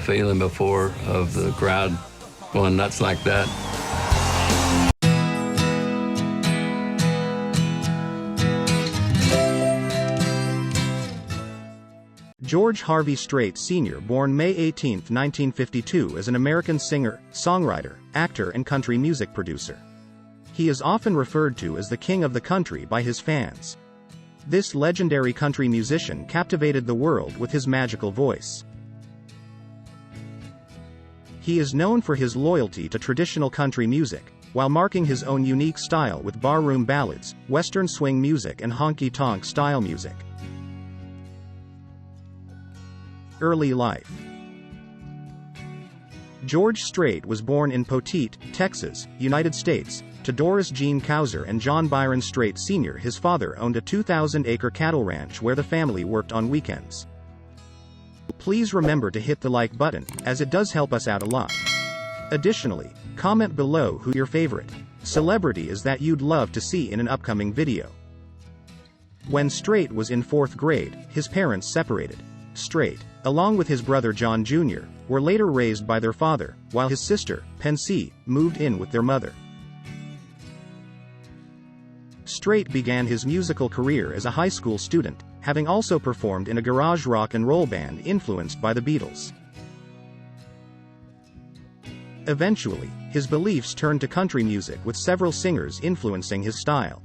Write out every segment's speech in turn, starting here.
feeling before of the crowd going nuts like that. George Harvey Strait Sr., born May 18, 1952, is an American singer, songwriter, actor and country music producer. He is often referred to as the King of the Country by his fans. This legendary country musician captivated the world with his magical voice. He is known for his loyalty to traditional country music, while marking his own unique style with barroom ballads, western swing music and honky-tonk style music. Early life. George Strait was born in Poteet, Texas, United States, to Doris Jean Cowser and John Byron Strait Sr. His father owned a 2,000-acre cattle ranch where the family worked on weekends. Please remember to hit the like button, as it does help us out a lot. Additionally, comment below who your favorite celebrity is that you'd love to see in an upcoming video. When Strait was in 4th grade, his parents separated. Strait, along with his brother John Jr., were later raised by their father, while his sister, Pensy, moved in with their mother. Strait began his musical career as a high school student, having also performed in a garage rock and roll band influenced by the Beatles. Eventually, his beliefs turned to country music with several singers influencing his style.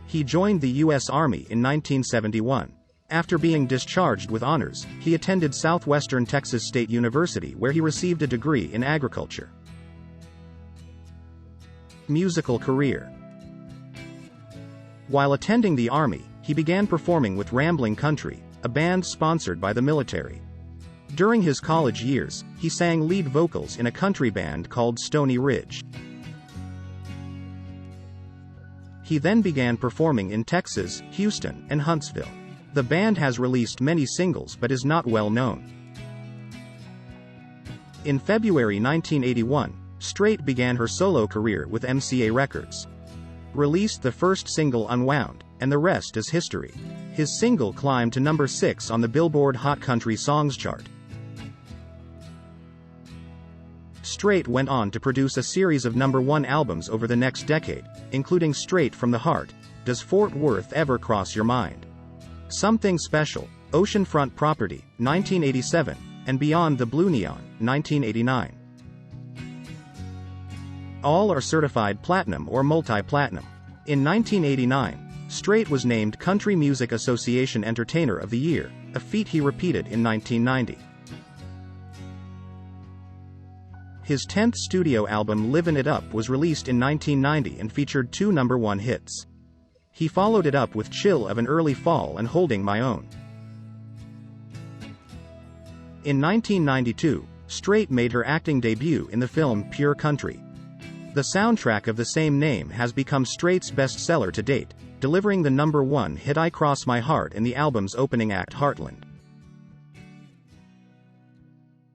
He joined the U.S. Army in 1971. After being discharged with honors, he attended Southwestern Texas State University where he received a degree in agriculture. Musical career. While attending the Army, he began performing with Rambling Country, a band sponsored by the military. During his college years, he sang lead vocals in a country band called Stony Ridge. He then began performing in Texas, Houston, and Huntsville. The band has released many singles but is not well known. In February 1981, Strait began her solo career with MCA Records. Released the first single Unwound, and the rest is history. His single climbed to number 6 on the Billboard Hot Country Songs chart. Strait went on to produce a series of number 1 albums over the next decade, including Straight from the Heart, Does Fort Worth Ever Cross Your Mind?, Something Special, Oceanfront Property, 1987, and Beyond the Blue Neon, 1989. All are certified platinum or multi-platinum. In 1989, Strait was named Country Music Association Entertainer of the Year, a feat he repeated in 1990. His 10th studio album Livin' It Up was released in 1990 and featured 2 number 1 hits. He followed it up with Chill of an Early Fall and Holding My Own. In 1992, Strait made her acting debut in the film Pure Country. The soundtrack of the same name has become Strait's bestseller to date, delivering the number 1 hit I Cross My Heart and the album's opening act Heartland.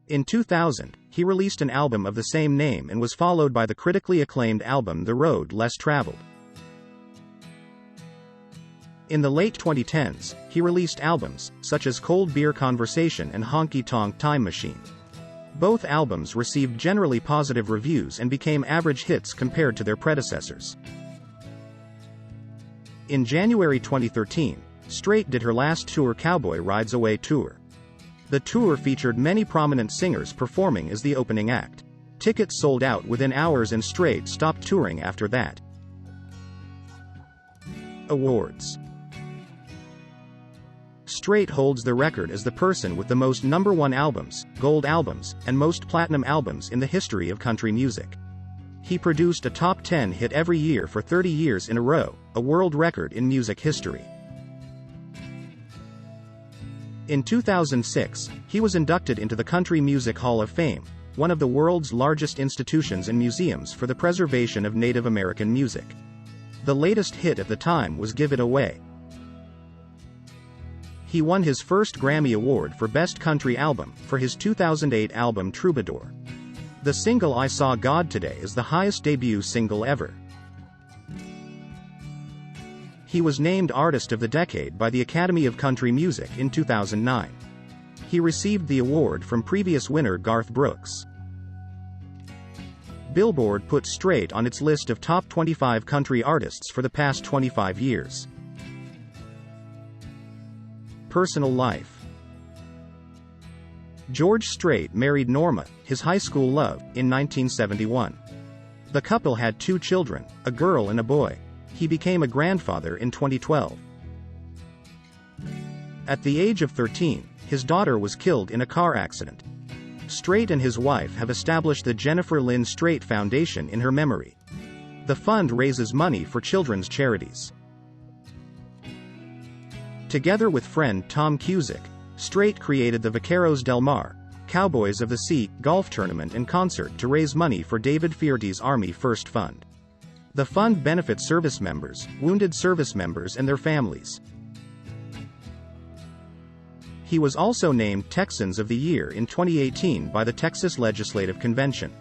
In 2000, he released an album of the same name and was followed by the critically acclaimed album The Road Less Traveled. In the late 2010s, he released albums, such as Cold Beer Conversation and Honky Tonk Time Machine. Both albums received generally positive reviews and became average hits compared to their predecessors. In January 2013, Strait did her last tour Cowboy Rides Away tour. The tour featured many prominent singers performing as the opening act. Tickets sold out within hours and Strait stopped touring after that. Awards. Strait holds the record as the person with the most number 1 albums, gold albums, and most platinum albums in the history of country music. He produced a top 10 hit every year for 30 years in a row, a world record in music history. In 2006, he was inducted into the Country Music Hall of Fame, one of the world's largest institutions and museums for the preservation of Native American music. The latest hit at the time was Give It Away. He won his first Grammy Award for Best Country Album for his 2008 album Troubadour. The single I Saw God Today is the highest debut single ever. He was named Artist of the Decade by the Academy of Country Music in 2009. He received the award from previous winner Garth Brooks. Billboard put Strait on its list of top 25 country artists for the past 25 years. Personal life. George Strait married Norma, his high school love, in 1971. The couple had 2 children, a girl and a boy. He became a grandfather in 2012. At the age of 13, his daughter was killed in a car accident. Strait and his wife have established the Jennifer Lynn Strait Foundation in her memory. The fund raises money for children's charities. Together with friend Tom Cusick, Strait created the Vaqueros del Mar, Cowboys of the Sea, golf tournament and concert to raise money for David Fierte's Army First Fund. The fund benefits service members, wounded service members and their families. He was also named Texans of the Year in 2018 by the Texas Legislative Convention.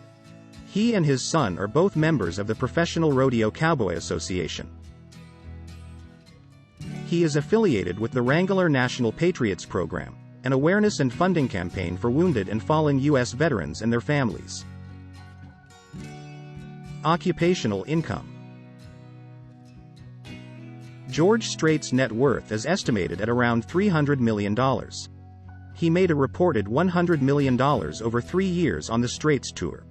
He and his son are both members of the Professional Rodeo Cowboy Association. He is affiliated with the Wrangler National Patriots Program, an awareness and funding campaign for wounded and fallen U.S. veterans and their families. Occupational income. George Strait's net worth is estimated at around $300 million. He made a reported $100 million over 3 years on the Straits tour.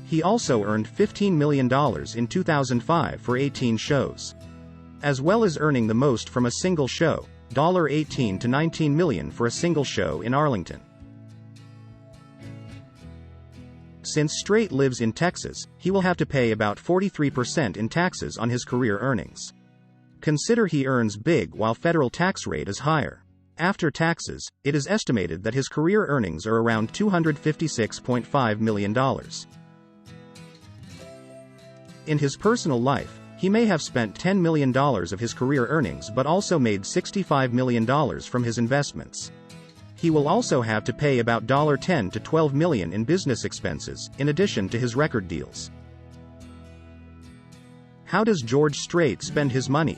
He also earned $15 million in 2005 for 18 shows. As well as earning the most from a single show, $18 to $19 million for a single show in Arlington. Since Strait lives in Texas, he will have to pay about 43% in taxes on his career earnings. Consider he earns big while federal tax rate is higher. After taxes, it is estimated that his career earnings are around $256.5 million. In his personal life, he may have spent $10 million of his career earnings but also made $65 million from his investments. He will also have to pay about $10 to $12 million in business expenses, in addition to his record deals. How does George Strait spend his money?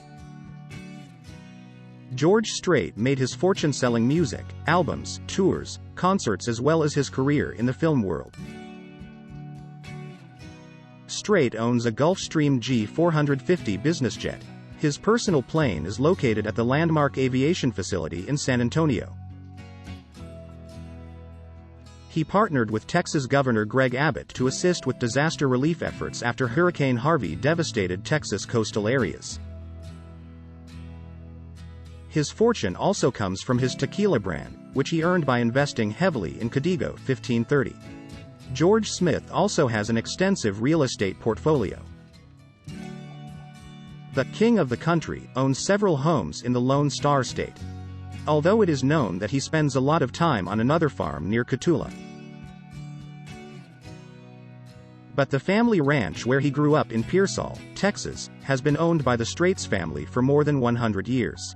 George Strait made his fortune selling music, albums, tours, concerts as well as his career in the film world. Strait owns a Gulfstream G450 business jet. His personal plane is located at the Landmark Aviation Facility in San Antonio. He partnered with Texas Governor Greg Abbott to assist with disaster relief efforts after Hurricane Harvey devastated Texas coastal areas. His fortune also comes from his tequila brand, which he earned by investing heavily in Código 1530. George Smith also has an extensive real estate portfolio. The King of the Country owns several homes in the Lone Star State. Although it is known that he spends a lot of time on another farm near Cotulla. But the family ranch where he grew up in Pearsall, Texas, has been owned by the Straits family for more than 100 years.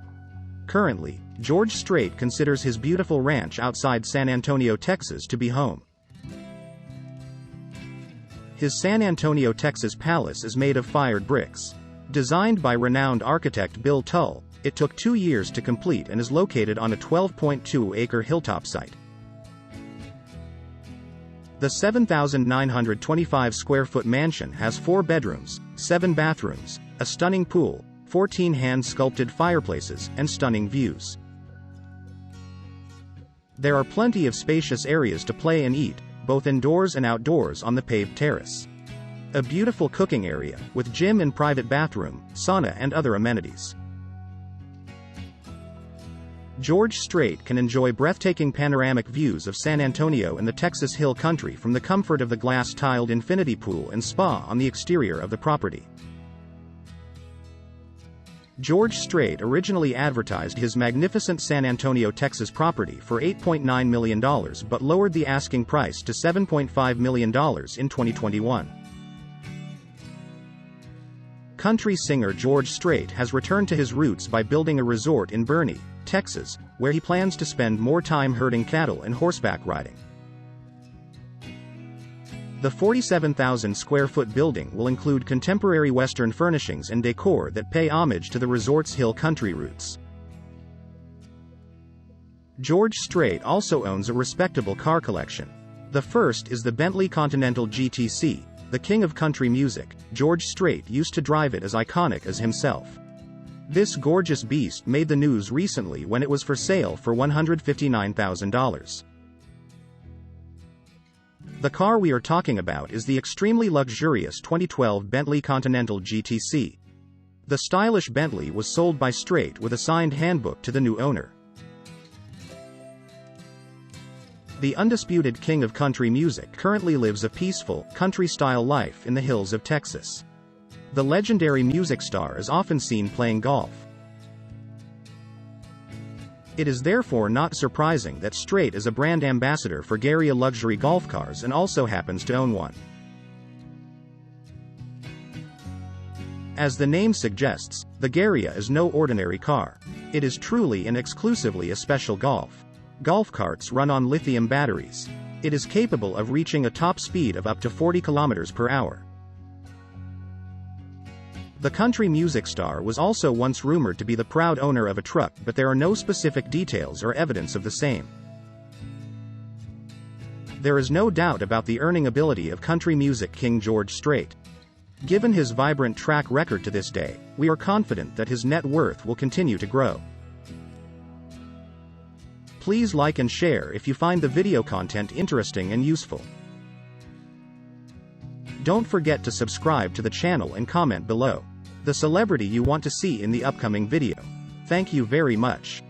Currently, George Strait considers his beautiful ranch outside San Antonio, Texas to be home. His San Antonio, Texas palace is made of fired bricks. Designed by renowned architect Bill Tull, it took 2 years to complete and is located on a 12.2-acre hilltop site. The 7,925-square-foot mansion has 4 bedrooms, 7 bathrooms, a stunning pool, 14 hand-sculpted fireplaces, and stunning views. There are plenty of spacious areas to play and eat, both indoors and outdoors on the paved terrace. A beautiful cooking area, with gym and private bathroom, sauna and other amenities. George Strait can enjoy breathtaking panoramic views of San Antonio and the Texas Hill Country from the comfort of the glass-tiled infinity pool and spa on the exterior of the property. George Strait originally advertised his magnificent San Antonio, Texas property for $8.9 million but lowered the asking price to $7.5 million in 2021. Country singer George Strait has returned to his roots by building a resort in Boerne, Texas, where he plans to spend more time herding cattle and horseback riding. The 47,000-square-foot building will include contemporary Western furnishings and decor that pay homage to the resort's hill country roots. George Strait also owns a respectable car collection. The first is the Bentley Continental GTC, the king of country music. George Strait used to drive it as iconic as himself. This gorgeous beast made the news recently when it was for sale for $159,000. The car we are talking about is the extremely luxurious 2012 Bentley Continental GTC. The stylish Bentley was sold by Strait with a signed handbook to the new owner. The undisputed king of country music currently lives a peaceful, country-style life in the hills of Texas. The legendary music star is often seen playing golf. It is therefore not surprising that Strait is a brand ambassador for Geria luxury golf cars and also happens to own one. As the name suggests, the Geria is no ordinary car. It is truly and exclusively a special golf carts run on lithium batteries. It is capable of reaching a top speed of up to 40 kilometers per hour. The country music star was also once rumored to be the proud owner of a truck, but there are no specific details or evidence of the same. There is no doubt about the earning ability of country music king George Strait. Given his vibrant track record to this day, we are confident that his net worth will continue to grow. Please like and share if you find the video content interesting and useful. Don't forget to subscribe to the channel and comment below the celebrity you want to see in the upcoming video. Thank you very much.